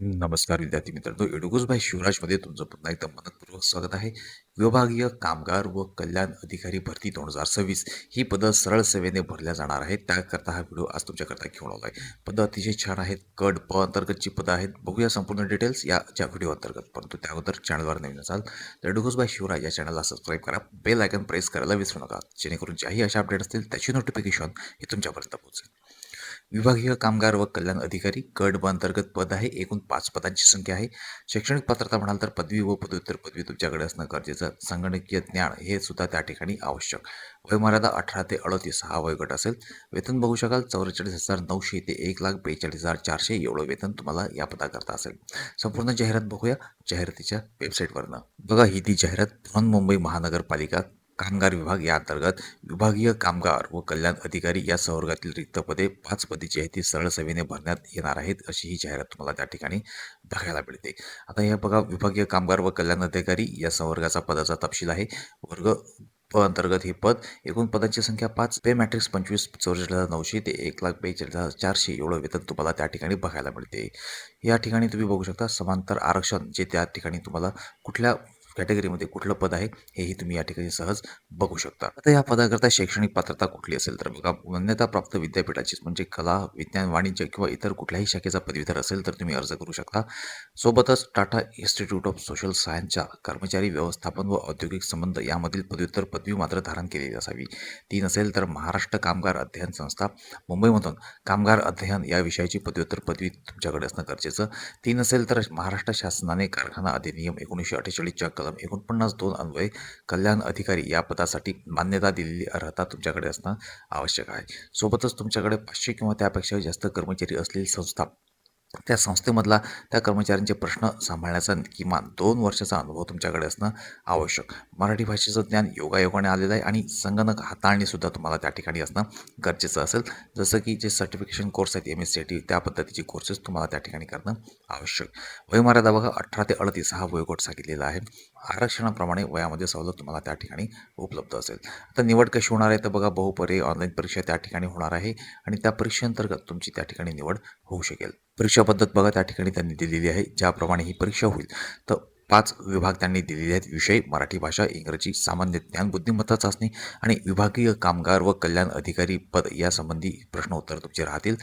नमस्कार विद्यार्थी मित्रांनो, एडुगोज बाय शिवराजमध्ये तुमचं पुन्हा एकदा मनपूर्वक स्वागत आहे. विभागीय कामगार व कल्याण अधिकारी भरती 2026 ही पदं सरळ सेवेने भरल्या जाणार आहेत. त्याकरता हा व्हिडिओ आज तुमच्याकरता घेऊन आलो आहे. पदं अतिशय छान आहेत. गट प अंतर्गतची पदं आहेत. बघूया संपूर्ण डिटेल्स याच्या व्हिडिओ अंतर्गत. परंतु त्या अगोदर चॅनलवर नवीन असाल तर एडुगोज बाय शिवराज या चॅनलला सबस्क्राईब करा. बेल आयकन प्रेस करायला विसरू नका, जेणेकरून ज्याही अशा अपडेट असतील त्याची नोटिफिकेशन हे तुमच्यापर्यंत पोहोचेल. विभागीय कामगार व कल्याण अधिकारी गट ब अंतर्गत पद आहे. एकूण 5 पदांची संख्या आहे. शैक्षणिक पात्रता म्हणाल तर पदवी व पदव्युत्तर पदवी तुमच्याकडे असणं गरजेचं. संगणकीय ज्ञान हे सुद्धा त्या ठिकाणी आवश्यक. वयोमर्यादा 18 ते 38 हा वयोगट असेल. वेतन बघू शकाल 44,900 ते 1,42,400 एवढं वेतन तुम्हाला या पदाकरता असेल. संपूर्ण जाहिरात बघूया जाहिरातीच्या वेबसाईटवरनं. बघा ही ती जाहिरात बृहन्मुंबई महानगरपालिका कामगार विभाग या अंतर्गत विभागीय कामगार व कल्याण अधिकारी या संवर्गातील रिक्त पदे 5 पदे जी आहेत ती सरळ सेवेने भरण्यात येणार आहेत, अशी ही जाहिरात तुम्हाला त्या ठिकाणी बघायला मिळते. आता या बघा विभागीय कामगार व कल्याण अधिकारी या संवर्गाचा पदाचा तपशील आहे. वर्ग प अंतर्गत हे पद. एकूण पदांची संख्या 5. पे मॅट्रिक्स 25 44,900 ते 1,42,400 एवढं वेतन तुम्हाला त्या ठिकाणी बघायला मिळते. या ठिकाणी तुम्ही बघू शकता समांतर आरक्षण जे त्या ठिकाणी तुम्हाला कुठल्या कॅटेगरीमध्ये कुठलं पद आहे हेही तुम्ही या ठिकाणी सहज बघू शकता. आता या पदाकरता शैक्षणिक पात्रता कुठली असेल तर बघा, मान्यताप्राप्त विद्यापीठाची म्हणजे कला, विज्ञान, वाणिज्य किंवा इतर कुठल्याही शाखेचा पदवीधर असेल तर तुम्ही अर्ज करू शकता. सोबतच टाटा इन्स्टिट्यूट ऑफ सोशल सायन्सच्या कर्मचारी व्यवस्थापन व औद्योगिक संबंध यामधील पदव्युत्तर पदवी मात्र धारण केलेली असावी. ती नसेल तर महाराष्ट्र कामगार अध्ययन संस्था मुंबईमधून कामगार अध्ययन या विषयाची पदव्युत्तर पदवी तुमच्याकडे असणं गरजेचं. ती नसेल तर महाराष्ट्र शासनाने कारखाना अधिनियम 1948च्या कलम 49(2) अन्वये कल्याण अधिकारी या पदासाठी मान्यता दिलेली अर्हता तुमच्याकडे असणं आवश्यक आहे. सोबतच तुमच्याकडे 500 किंवा त्यापेक्षा जास्त कर्मचारी असलेली संस्था, त्या संस्थेमधला त्या कर्मचाऱ्यांचे प्रश्न सांभाळण्याचा किमान 2 वर्षाचा अनुभव तुमच्याकडे असणं आवश्यक. मराठी भाषेचं ज्ञान योगायोगाने आलेलं आहे आणि संगणक हाताळणीसुद्धा तुम्हाला त्या ठिकाणी असणं गरजेचं असेल. जसं की जे सर्टिफिकेशन कोर्स आहेत MSCIT त्या पद्धतीचे कोर्सेस तुम्हाला त्या ठिकाणी करणं आवश्यक. वयोमर्यादा बघा 18 ते 38 हा वयोगट सांगितलेला आहे. आरक्षणाप्रमाणे वयामध्ये सवलत तुम्हाला त्या ठिकाणी उपलब्ध असेल. आता निवड कशी होणार आहे तर बघा, बहुपर्यायी ऑनलाईन परीक्षा त्या ठिकाणी होणार आहे आणि त्या परीक्षेअंतर्गत तुमची त्या ठिकाणी निवड होऊ शकेल. परीक्षा पद्धत बघा त्या ठिकाणी त्यांनी दिलेली आहे. ज्याप्रमाणे ही परीक्षा होईल तर 5 विभाग त्यांनी दिलेले आहेत. विषय मराठी भाषा, इंग्रजी, सामान्य ज्ञान, बुद्धिमत्ता चाचणी आणि विभागीय कामगार व कल्याण अधिकारी पद यासंबंधी प्रश्न उत्तर तुमचे राहतील.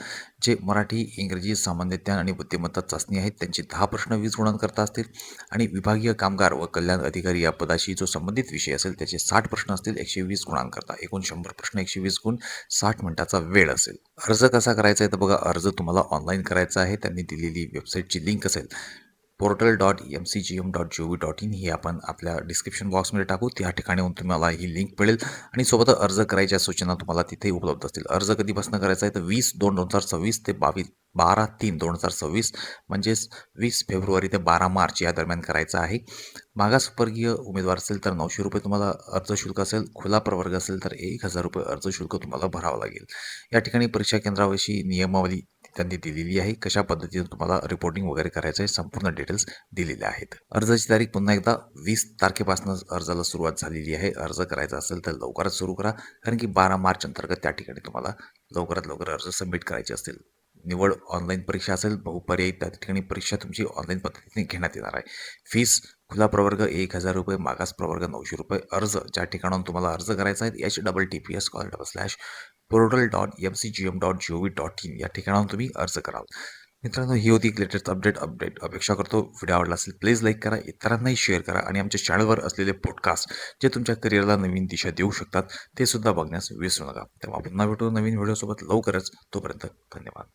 जे मराठी, इंग्रजी, सामान्य ज्ञान आणि बुद्धिमत्ता चाचणी आहेत त्यांचे 10 प्रश्न 20 गुणांकरता असतील आणि विभागीय कामगार व कल्याण अधिकारी या पदाशी जो संबंधित विषय असेल त्याचे 60 प्रश्न असतील 120 गुणांकरता. एकूण 100 प्रश्न 120 गुण 60 मिनिटाचा वेळ असेल. अर्ज कसा करायचा आहे तर बघा, अर्ज तुम्हाला ऑनलाईन करायचा आहे. त्यांनी दिलेली वेबसाईटची लिंक असेल portal.mcgm.gov.in ही आपण आपल्या डिस्क्रिप्शन बॉक्समध्ये टाकू. त्या ठिकाणी तुम्हाला ही लिंक मिळेल आणि सोबत अर्ज करायच्या सूचना तुम्हाला तिथे उपलब्ध असतील. अर्ज कधीपासून करायचा आहे तर 20/2/2026 ते 12/3/2026 म्हणजेच 20 फेब्रुवारी ते 12 मार्च या दरम्यान करायचा आहे. मागासवर्गीय उमेदवार असेल तर 900 रुपये तुम्हाला अर्ज शुल्क असेल. खुला प्रवर्ग असेल तर 1,000 रुपये अर्ज शुल्क तुम्हाला भरावं लागेल. या ठिकाणी परीक्षा केंद्राविषयी नियमावली त्यांनी दिलेली आहे. कशा पद्धतीने तुम्हाला रिपोर्टिंग वगैरे करायचं आहे संपूर्ण डिटेल्स दिलेल्या आहेत. अर्जाची तारीख पुन्हा एकदा 20 तारखेपासून अर्जाला सुरुवात झालेली आहे. अर्ज करायचा असेल तर लवकरात सुरू करा, कारण की 12 मार्च अंतर्गत त्या ठिकाणी तुम्हाला लवकरात लवकर अर्ज सबमिट करायचे असतील. निवड ऑनलाईन परीक्षा असेल. बहुपर्यायी त्या ठिकाणी परीक्षा तुमची ऑनलाईन पद्धतीने घेण्यात येणार आहे. फीस खुला प्रवर्ग 1,000 रुपये, मागास प्रवर्ग 900 रुपये. अर्ज ज्या ठिकाणाहून तुम्हाला अर्ज करायचा आहे https://portal.mcgm.gov.in या ठिकाणाहून तुम्ही अर्ज कराल. मित्रांनो, ही होती लेटेस्ट अपडेट. अपेक्षा करतो व्हिडिओ आवडला असेल प्लीज लाईक करा, इतरांनाही शेअर करा आणि आमच्या चॅनलवर असलेले पॉडकास्ट जे तुमच्या करिअरला नवीन दिशा देऊ शकतात ते सुद्धा बघण्यास विसरू नका. तेव्हा पुन्हा भेटू नवीन व्हिडिओसोबत लवकरच. तोपर्यंत धन्यवाद.